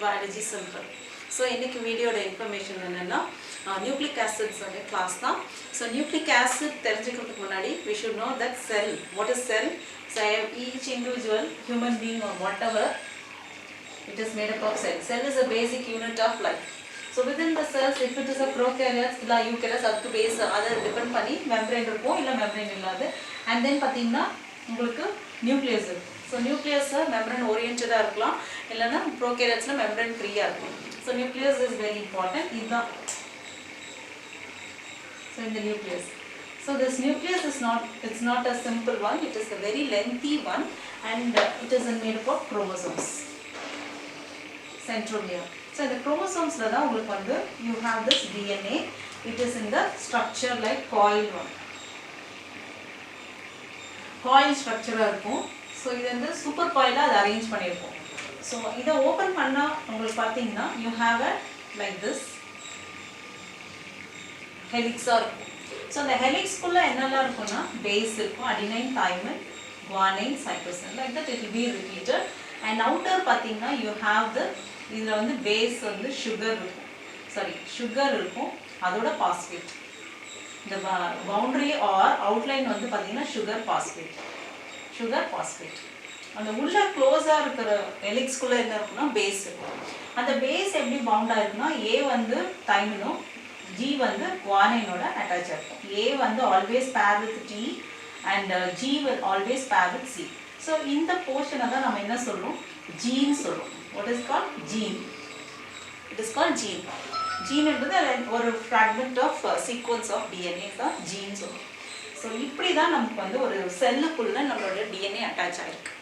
biology simple. So இன்னைக்கு வீடியோட information என்னன்னா நியூக்ளிக் ஆசிட்ஸ் ஓட கிளாஸ் தான். So நியூக்ளிக் ஆசிட் தெரிஞ்சுக்கிறதுக்கு முன்னாடி we should know that cell. What is cell? So each individual human being or whatever, it is made up of cell. Cell is a basic unit of life. So within the cells, if it is a prokaryotes illa eukaryotes, adukku base adha depend panni membrane irukum illa membrane illadu. And then pathina உங்களுக்கு nucleus இருக்கு. So nucleus membrane oriented ஆ இருக்கலாம் இல்லனா prokaryotes membrane free ஆ இருக்கும். So nucleus is very important. இதுதான் so in the nucleus. So this nucleus is not a simple one. It is a very lengthy one and it is made up of chromosomes. Centromere. So the chromosomes la da உங்களுக்கு வந்து you have this DNA. It is in the structure like coil one. Coil structure இருக்கும். So இது வந்து super coil அத arrange பண்ணிருக்கோம். So இத open பண்ணா உங்களுக்கு பாத்தீங்கன்னா you have a like this helix இருக்கும். So the helix குள்ள என்னெல்லாம் இருக்கும்னா base இருக்கும், adenine, thymine, guanine, cytosine, like that it will be repeated. And outer பாத்தீங்கன்னா you have the இதுல வந்து base வந்து sugar இருக்கும். sugar இருக்கும், அதோட phosphate. The boundary or outline வந்து பாத்தீங்கன்னா sugar phosphate. அந்த உள்ள க்ளோஸா இருக்கிற ஹெலிக்ஸ் குள்ள என்ன இருக்குன்னா பேஸ் இருக்கும். அந்த பேஸ் எப்படி பவுண்ட் ஆயிருக்குன்னா A வந்து தைமினும் G வந்து குவானைனோட அட்டாச் ஆயிருக்கும். A வந்து always bear with T and G will always pair with C. So இந்த போர்ஷனை தான் நம்ம என்ன சொல்றோம்? ஜீன் சொல்றோம். What is called gene? It is called gene. Gene என்பது ஒரு fragment of sequence of DNA தான் gene சொல்றோம். So இப்படி தான் நமக்கு வந்து ஒரு செல்லுக்குள்ள நம்மளோட DNA அட்டாச் ஆயிருக்கு.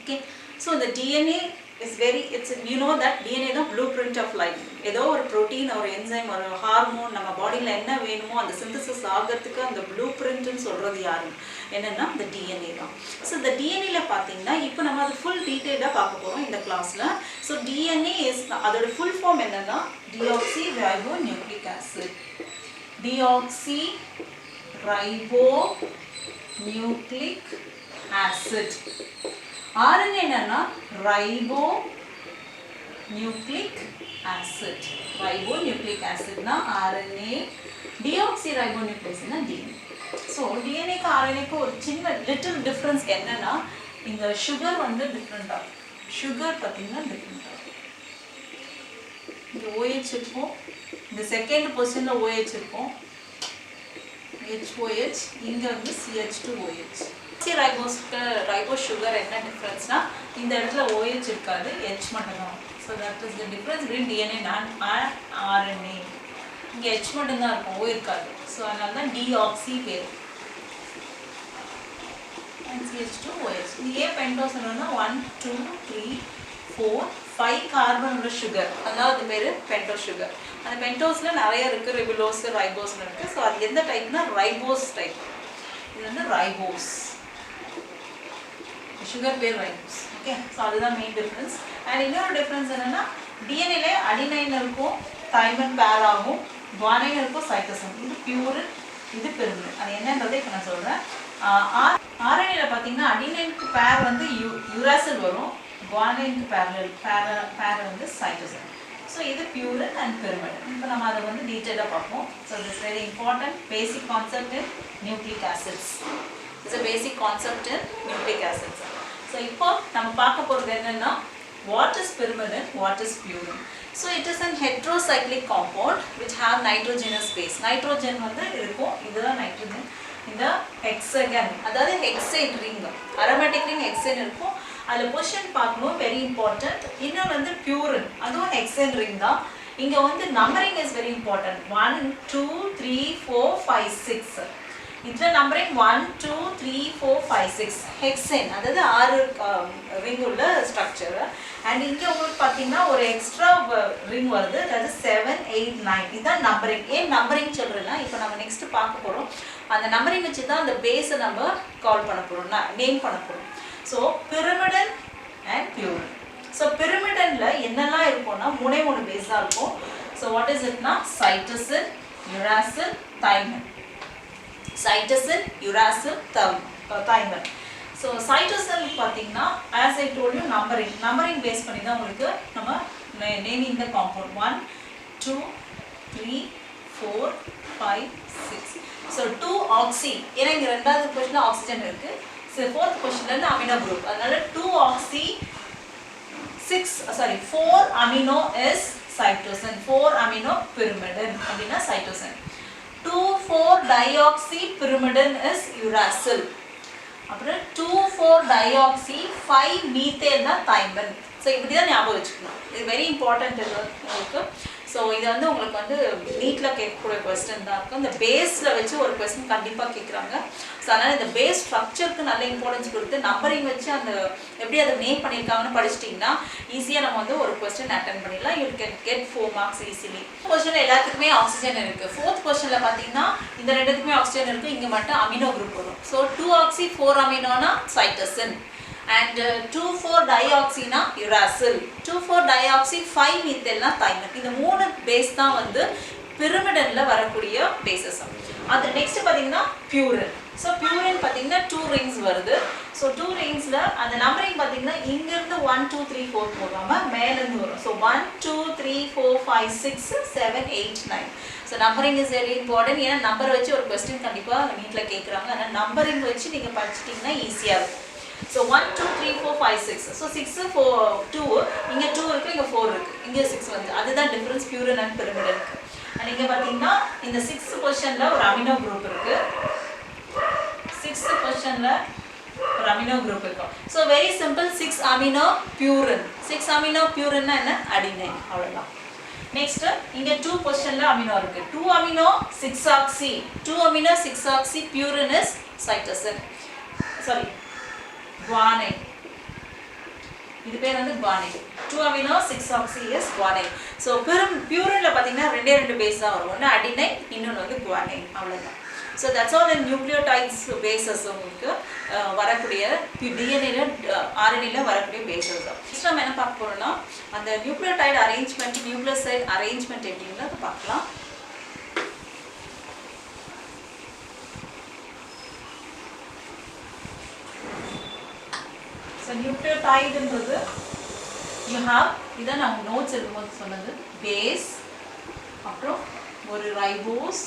Okay, so the DNA is you know that DNA is the blueprint of life. ஏதோ ஒரு protein or enzyme or hormone நம்ம பாடியில என்ன வேணுமோ அந்த சிந்தசிஸ் ஆகிறதுக்கு அந்த blueprint ன்னு சொல்றது யாரு? என்னன்னா the DNA தான். So the DNA ல பாத்தீங்கன்னா இப்போ நம்ம அது full detailed-ஆ பார்க்க போறோம் இந்த கிளாஸ்ல. So DNA is அதோட full form என்னன்னா deoxyribonucleic acid. Deoxyribonucleic acid. RNA என்னன்னா ribonucleic acid. Ribonucleic acid னா RNA. Deoxyribonucleic acid னா DNA. So DNA க்கு RNA க்கு ஒரு சின்ன little difference என்னன்னா இந்த sugar வந்து டிஃபரண்டா. sugar பாத்தீங்கன்னா டிஃபரண்டா. இந்த OH இருக்கும். இந்த செகண்ட் பொசிஷன்ல OH இருக்கும். HOH இங்க வந்து CH2OH. ribose sugar என்ன டிஃபரன்ஸ்னா இந்த இடத்துல OH இருக்காது, H மட்டும் தான். So that is the difference between DNA and RNA. இங்க H மட்டும் தான் இருக்கும், O இருக்காது. So அதனால தான் deoxy பேர். And CH2OH. இது ஏன் பென்டோஸ் என்னன்னா 1 2 3 4 5 கார்பன் உள்ள sugar. அதாவது பேரு பென்டோஸ் sugar. அந்த பென்டோஸ்ல நிறைய இருக்கு, ரிபுலோஸ், ரைபோஸ் இருக்கு. So அது எந்த டைப்னா ரைபோஸ் டைப். இது வந்து ரைபோஸ். sugar பேர் ரைபோஸ். ஓகே, சோ அதுதான் மெயின் டிஃபரன்ஸ். அண்ட் இன்னொரு டிஃபரன்ஸ் என்னன்னா DNA ல அடினைன் இருக்கும், தைமின் பேர் ஆகும், குவானைன் இருக்கும், சைட்டோசின். இது பியூரின், இது பெருமின். அது என்னன்றதை இப்போ நான் சொல்றேன். RNA ல பாத்தீங்கன்னா அடினைனுக்கு பேர் வந்து யூராசில் வரும், குவானைனுக்கு பேர் வந்து சைட்டோசின். So இது பியூரின் அண்ட் பெருமின். இப்போ நம்ம அதை வந்து டீடைலா பார்ப்போம். So this is very important basic concept in nucleic acids. It's a basic concept in nucleic acids. So இப்போ நம்ம பார்க்க போறது என்னன்னா what is pyrimidine, what is purine. So it is an heterocyclic compound which have nitrogenous base. Nitrogen வந்து இருக்கும், இதுதான் nitrogen. இந்த hexagon அதாவது hexane ring, aromatic ring hexane இருக்கும். அதுல பொசிஷன் பார்க்கணும், very important. இன்னொன்று வந்து purine, அதுவும் hexane ring தான். இங்க வந்து numbering is very important. 1 2 3 4 5 6. இதுல நம்பரிங் 1 2 3 4 5 6 ஹெக்சேன், அதாவது 6 ரிங் உள்ள ஸ்ட்ரக்சர். அண்ட் இங்க உங்களுக்கு பாத்தீங்கன்னா ஒரு எக்ஸ்ட்ரா ரிங் வருது, அதாவது 7 8 9. இதுதான் நம்பரிங். ஏன் நம்பரிங் சொல்றேன்னா இப்போ நம்ம நெக்ஸ்ட் பார்க்க போறோம். அந்த நம்பரிங் வச்சு தான் அந்த பேஸை நம்ம கால் பண்ண போறோம், நேம் பண்ண போறோம். So pyrimidine and purine. So pyrimidine-ல என்னெல்லாம் இருக்கும்னா மூணு பேஸ் தான் இருக்கும். ஸோ வாட் இஸ் இட்னா cytosine, uracil, thymine. Cytosine, uracil, thymine. So cytosine பார்த்தீங்கன்னா as I told you numbering base பண்ணி தான் உங்களுக்கு நம்ம naming the compound 1 2 3 4 5 6. So 2 oxy ஏன்னா இங்கே ரெண்டாவது பொசிஷனில் ஆக்சிஜன் இருக்குது. ஸோ ஃபோர்த் பொசிஷனில் அமினோ குரூப், அதனால 2 oxy 4 amino is cytosine, 4 amino pyrimidine அப்படின்னா சைட்டோசன். 2,4 டயோக்சி pyrimidine இஸ் யூராசில். அப்புறம் 2,4 டயோக்சி 5 மீத்தேன் தான் தைமன். ஸோ இப்படி தான் ஞாபகம் வச்சுக்கணும். இது வெரி இம்பார்ட்டன்ட் உங்களுக்கு. ஸோ இது வந்து உங்களுக்கு வந்து நீட்டில் கேட்கக்கூடிய கொஸ்டின் தான் இருக்கும். இந்த பேஸில் வச்சு ஒரு கொஸ்டின் கண்டிப்பாக கேட்குறாங்க. ஸோ அதனால் இந்த பேஸ் ஸ்ட்ரக்சருக்கு நல்ல இம்பார்ட்டன்ஸ் கொடுத்து நம்பரிங் வச்சு அந்த எப்படி அதை நேம் பண்ணியிருக்காங்கன்னு படிச்சிட்டிங்கன்னா ஈஸியாக நம்ம வந்து ஒரு கொஸ்டின் அட்டன் பண்ணிடலாம். You can get 4 marks easily. Question எல்லாத்துக்குமே ஆக்சிஜன் இருக்குது. ஃபோர்த் கொஸ்டினில் பார்த்தீங்கன்னா இந்த ரெண்டுத்துக்குமே ஆக்சிஜன் இருக்குது, இங்கே மட்டும் அமினோ குரூப் வரும். ஸோ 2 ஆக்சி 4 அமினோனா சைட்டோசின் and 2,4 டயோக்சினா யூராசில், 2,4 டயோக்சி 5 மீத்தேல்னா தைமன். இந்த 3 பேஸ் தான் வந்து pyrimidine வரக்கூடிய பேசஸ். அது நெக்ஸ்ட் பார்த்தீங்கன்னா பியூரின். ஸோ பியூரின் பார்த்தீங்கன்னா 2 ரிங்ஸ் வருது. ஸோ 2 ரிங்ஸில் அந்த நம்பரிங் பார்த்தீங்கன்னா இங்கேருந்து 1 2 3 4 போகாமல் மேலேருந்து வரும். So 1 2 3 4 5 6 7 8 9. So numbering is very important. ஏன்னா நம்பர் வச்சு ஒரு கொஸ்டின் கண்டிப்பாக நீட்டில் கேட்குறாங்க. அதனால் நம்பரிங் வச்சு நீங்கள் படிச்சிட்டிங்கன்னா ஈஸியாக இருக்கும். So 1 2 3 4 5 6. So 6 4 2 இங்க 2 இருக்கு, இங்க 4 இருக்கு, இங்க 6 வந்து அதுதான் difference purine and pyrimidine. And இங்க பாத்தீங்கன்னா இந்த 6th பொசிஷன்ல ஒரு அமினோ குரூப் இருக்கு. 6th பொசிஷன்ல ஒரு அமினோ குரூப் இருக்கு. So very simple, 6 amino purine. 6 amino பியூரின்னா என்ன? அடினைன். அவ்வளவுதான். நெக்ஸ்ட் இங்க 2 பொசிஷன்ல அமினோ இருக்கு. 2 amino 6 oxy, 2 amino 6 oxy purine is cytosine. Sorry guanine. இது பேர் வந்து guanine. 2 amino 6 oxy is guanine. So purine பாத்தீங்கன்னா ரெண்டு பேஸ் தான் வரும். ஒன்னு adenine, இன்னொன்னு வந்து guanine. அவ்வளவுதான். So that's all in nucleotides bases உங்களுக்கு வரக்கூடிய DNA ல RNA ல வரக்கூடிய bases தான். நெக்ஸ்ட் நம்ம என்ன பார்க்க போறோம்னா அந்த nucleotide arrangement, nucleoside arrangement எப்படிங்கறத பார்க்கலாம். So nucleotide என்றது you have இத நான் நோட்ஸ் எழுதும்போது சொன்னது பேஸ், அப்புறம் ஒரு ரைபோஸ்,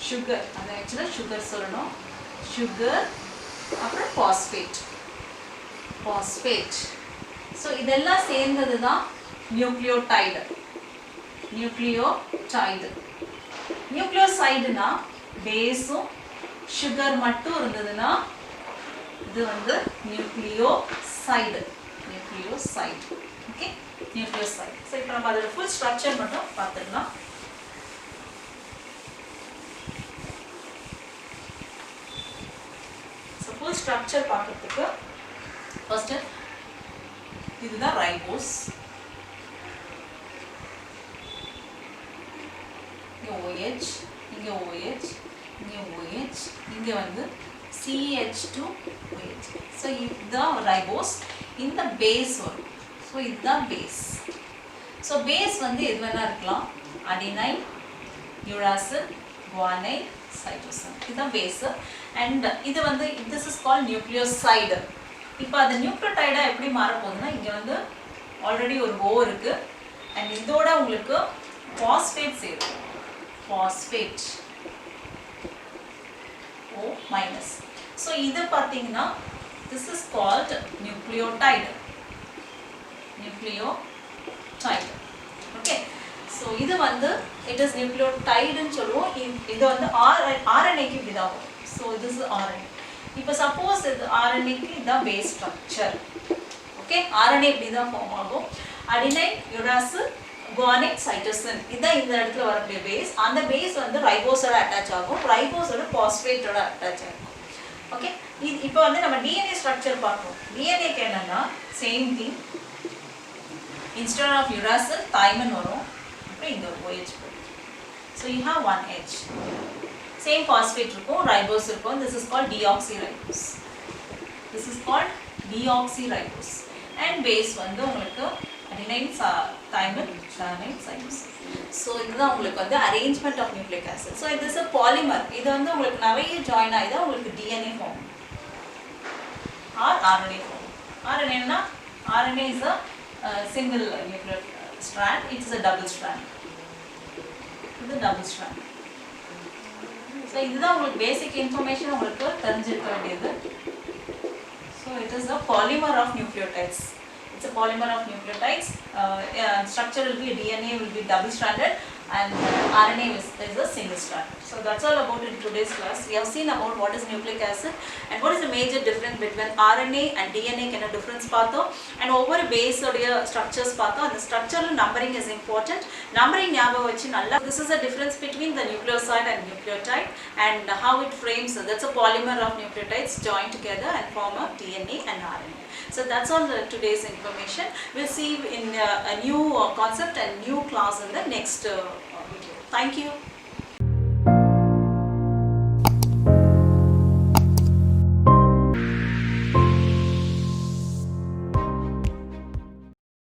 சுகர், அது ஆக்சுவலா சுகர் சொல்லணும், சுகர், அப்புறம் பாஸ்பேட். ஸோ இதெல்லாம் சேர்ந்தது தான் நியூக்ளியோடைடு. நியூக்ளியோசைடுனா பேஸும் சுகர் மட்டும் இருந்ததுன்னா இது வந்து நியூக்ளியோசைடு. Okay, nucleoside. ஸோ இப்போ நம்ம அதோட ஃபுல் ஸ்ட்ரக்சர் மட்டும் பார்த்துடலாம். ஸோ ஃபுல் ஸ்ட்ரக்சர் பார்க்கறதுக்கு ஃபர்ஸ்ட் இதுதான் ரைபோஸ். இங்கே OH, இங்கே OH, இங்கே OH, இங்கே வந்து CH2OH. ஸோ இதுதான் ரைபோஸ். இந்த பேஸ் வரும். ஸோ இதுதான் பேஸ். ஸோ பேஸ் வந்து எது வேணா இருக்கலாம். Adenine, uracil, guanine, cytosine. இதுதான் பேஸ். அண்ட் இது வந்து திஸ் இஸ் கால்ட் நியூக்ளியோசைடு. இப்போ அது நியூக்ளியோடைடா எப்படி மாறப்போகுதுன்னா இங்கே வந்து ஆல்ரெடி ஒரு O இருக்கு. அண்ட் இதோட உங்களுக்கு பாஸ்பேட் சேரும். Phosphate O minus. ஸோ இது பார்த்தீங்கன்னா this is called nucleotide. Okay, so இது வந்து it is nucleotideன்னு சொல்லுவோம். இது வந்து RNAக்கு இப்படி தான் வரும். So this is RNA. இப்போ சப்போஸ் இது RNAக்கு இதுதான் பேஸ் ஸ்ட்ரக்சர். ஓகே, RNA இப்படி தான் ஃபார்ம் ஆகும். அடினைன், யூராசில், குவானைன், சைட்டோசின் இதுதான் இந்த இடத்துல வரக்கூடிய பேஸ். அந்த பேஸ் வந்து ரைபோஸோட அட்டாச் ஆகும். ரைபோஸோட பாஸ்பேட்டோட அட்டாச் ஆகும். ஓகே, இப்போ வந்து நம்ம DNA ஸ்ட்ரக்சர் பார்ப்போம். DNAக்கு என்னன்னா same thing. Instead of uracil thymine வரும். அப்புறம் இங்கே OH போடும். So you have 1 H. Same phosphate இருக்கும், ரைபோஸ் இருக்கும். This is called deoxyribose. And base வந்து உங்களுக்கு adenine, thymine, guanine, cytosine. So இதுதான் உங்களுக்கு வந்து arrangement of nucleic acid. So இது இஸ் அ பாலிமர். இது வந்து உங்களுக்கு நிறைய ஜாயின் ஆகி தான் உங்களுக்கு DNA form. or RNA form. RNA na, RNA is a single nuclear strand, it is a double strand. It is a double strand. So this is the basic information உங்களுக்கு தெரிஞ்சிருக்க வேண்டியது. So it is a polymer of nucleotides. It's a polymer of nucleotides. Structure will be DNA will be double stranded and RNA is a single strand. So that's all about in today's class. We have seen about what is nucleic acid and what is the major difference between RNA and DNA kind of difference பார்த்தோம். And over base உடைய structures பார்த்தோம். அந்த structural numbering is important. Numbering ஞாபகம் வச்சு நல்லா. This is the difference between the nucleoside and nucleotide and how it frames. That's a polymer of nucleotides joined together and form a DNA and RNA. So that's all today's information. We'll see in a new concept and new class in the next video. Thank you.